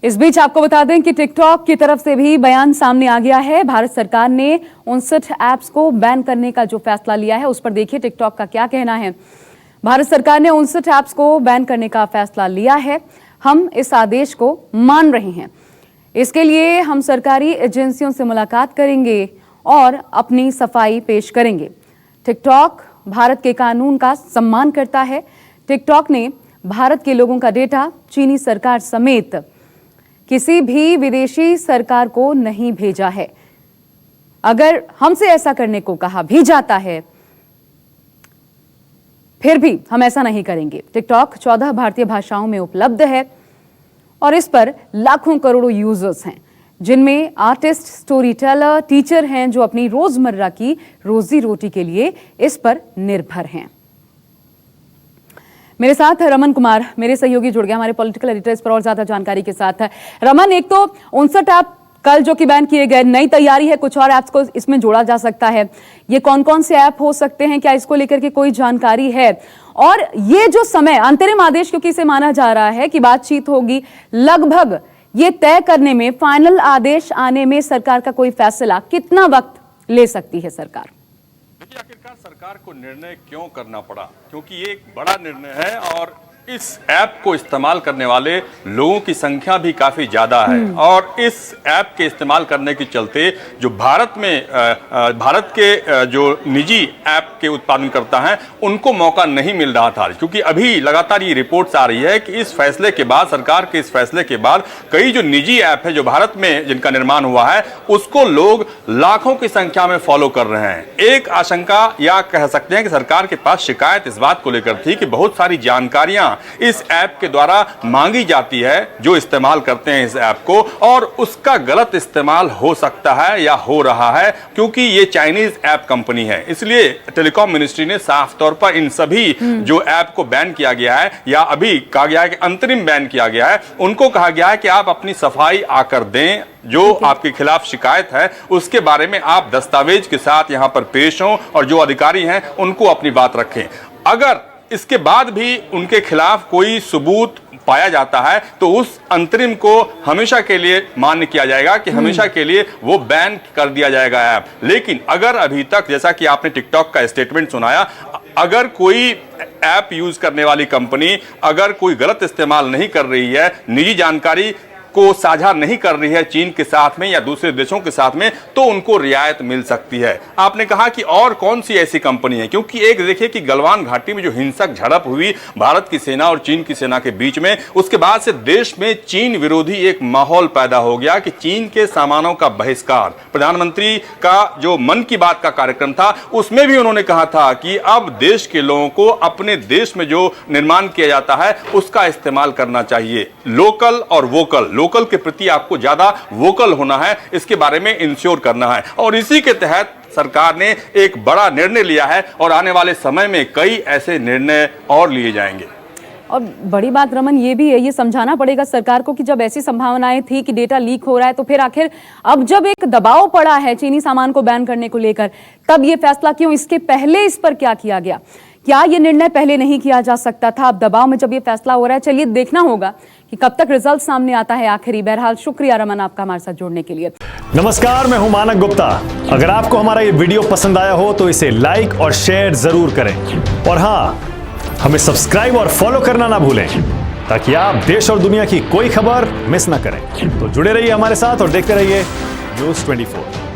इस बीच आपको बता दें कि टिकटॉक की तरफ से भी बयान सामने आ गया है। भारत सरकार ने 59 ऐप्स को बैन करने का जो फैसला लिया है उस पर देखिए टिकटॉक का क्या कहना है। भारत सरकार ने 59 ऐप्स को बैन करने का फैसला लिया है। हम इस आदेश को मान रहे हैं। इसके लिए हम सरकारी एजेंसियों से मुलाकात करेंगे और अपनी सफाई पेश करेंगे। टिकटॉक भारत के कानून का सम्मान करता है। टिकटॉक ने भारत के लोगों का डेटा चीनी सरकार समेत किसी भी विदेशी सरकार को नहीं भेजा है। अगर हमसे ऐसा करने को कहा भी जाता है फिर भी हम ऐसा नहीं करेंगे। टिकटॉक 14 भारतीय भाषाओं में उपलब्ध है और इस पर लाखों करोड़ों यूजर्स हैं, जिनमें आर्टिस्ट, स्टोरी टेलर, टीचर हैं जो अपनी रोजमर्रा की रोजी रोटी के लिए इस पर निर्भर हैं। मेरे साथ रमन कुमार, मेरे सहयोगी जुड़ गया हमारे पॉलिटिकल एडिटर, इस पर और ज्यादा जानकारी के साथ है। रमन, एक तो 59 ऐप कल जो कि बैन किए गए, नई तैयारी है, कुछ और ऐप्स को इसमें जोड़ा जा सकता है। ये कौन कौन से ऐप हो सकते हैं, क्या इसको लेकर के कोई जानकारी है? और ये जो समय अंतरिम आदेश, क्योंकि इसे माना जा रहा है कि बातचीत होगी, लगभग ये तय करने में, फाइनल आदेश आने में सरकार का कोई फैसला कितना वक्त ले सकती है सरकार? देखिए, आखिरकार सरकार को निर्णय क्यों करना पड़ा, क्योंकि ये एक बड़ा निर्णय है और इस ऐप को इस्तेमाल करने वाले लोगों की संख्या भी काफी ज्यादा है। और इस ऐप के इस्तेमाल करने के चलते जो भारत के जो निजी ऐप के उत्पादन करता है उनको मौका नहीं मिल रहा था, क्योंकि अभी लगातार ये रिपोर्ट्स आ रही है कि इस फैसले के बाद, सरकार के इस फैसले के बाद कई जो निजी ऐप है जो भारत में जिनका निर्माण हुआ है उसको लोग लाखों की संख्या में फॉलो कर रहे हैं। एक आशंका या कह सकते हैं कि सरकार के पास शिकायत इस बात को लेकर थी कि बहुत सारी जानकारियां इस ऐप के द्वारा मांगी जाती है जो इस्तेमाल करते हैं इस ऐप को, और उसका गलत इस्तेमाल हो सकता है या हो रहा है, क्योंकि ये चाइनीज ऐप कंपनी है। इसलिए टेलीकॉम मिनिस्ट्री ने साफ तौर पर इन सभी जो ऐप को बैन किया गया है या अभी कहा गया है कि अंतरिम बैन किया गया है, उनको कहा गया है कि आप अपनी सफाई आकर दें। जो आपके खिलाफ शिकायत है उसके बारे में आप दस्तावेज के साथ यहां पर पेश हों और जो अधिकारी हैं उनको अपनी बात रखें। अगर इसके बाद भी उनके खिलाफ कोई सबूत पाया जाता है तो उस अंतरिम को हमेशा के लिए मान्य किया जाएगा कि हमेशा के लिए वो बैन कर दिया जाएगा ऐप। लेकिन अगर अभी तक, जैसा कि आपने टिकटॉक का स्टेटमेंट सुनाया, अगर कोई ऐप यूज करने वाली कंपनी अगर कोई गलत इस्तेमाल नहीं कर रही है, निजी जानकारी को साझा नहीं कर रही है चीन के साथ में या दूसरे देशों के साथ में, तो उनको रियायत मिल सकती है। आपने कहा कि और कौन सी ऐसी कंपनी है, क्योंकि एक देखिए कि गलवान घाटी में जो हिंसक झड़प हुई भारत की सेना और चीन की सेना के बीच में, उसके बाद से देश में चीन विरोधी एक माहौल पैदा हो गया कि चीन के सामानों का बहिष्कार। प्रधानमंत्री का जो मन की बात का कार्यक्रम था उसमें भी उन्होंने कहा था कि अब देश के लोगों को अपने देश में जो निर्माण किया जाता है उसका इस्तेमाल करना चाहिए। लोकल और वोकल, लोकल के प्रति आपको ज्यादा वोकल होना है, इसके बारे में इंश्योर करना है। और इसी के तहत सरकार ने एक बड़ा निर्णय लिया है और आने वाले समय में कई ऐसे निर्णय और लिए जाएंगे। और बड़ी बात रमन ये भी है, ये समझाना पड़ेगा सरकार को कि जब ऐसी संभावनाएं थी कि डेटा लीक हो रहा है तो फिर आखिर अब जब एक दबाव पड़ा है चीनी सामान को बैन करने को लेकर, तब ये फैसला क्यों? इसके पहले इस पर क्या किया गया? क्या ये निर्णय पहले नहीं किया जा सकता था? अब दबाव में जब ये फैसला हो रहा है, चलिए देखना होगा कि कब तक रिजल्ट सामने आता है आखिरी। बहरहाल शुक्रिया रमन आपका हमारे साथ जुड़ने के लिए। नमस्कार, मैं हूं मानक गुप्ता। अगर आपको हमारा ये वीडियो पसंद आया हो तो इसे लाइक और शेयर जरूर करें, और हाँ, हमें सब्सक्राइब और फॉलो करना ना भूलें ताकि आप देश और दुनिया की कोई खबर मिस ना करें। तो जुड़े रहिए हमारे साथ और देखते रहिए News 24।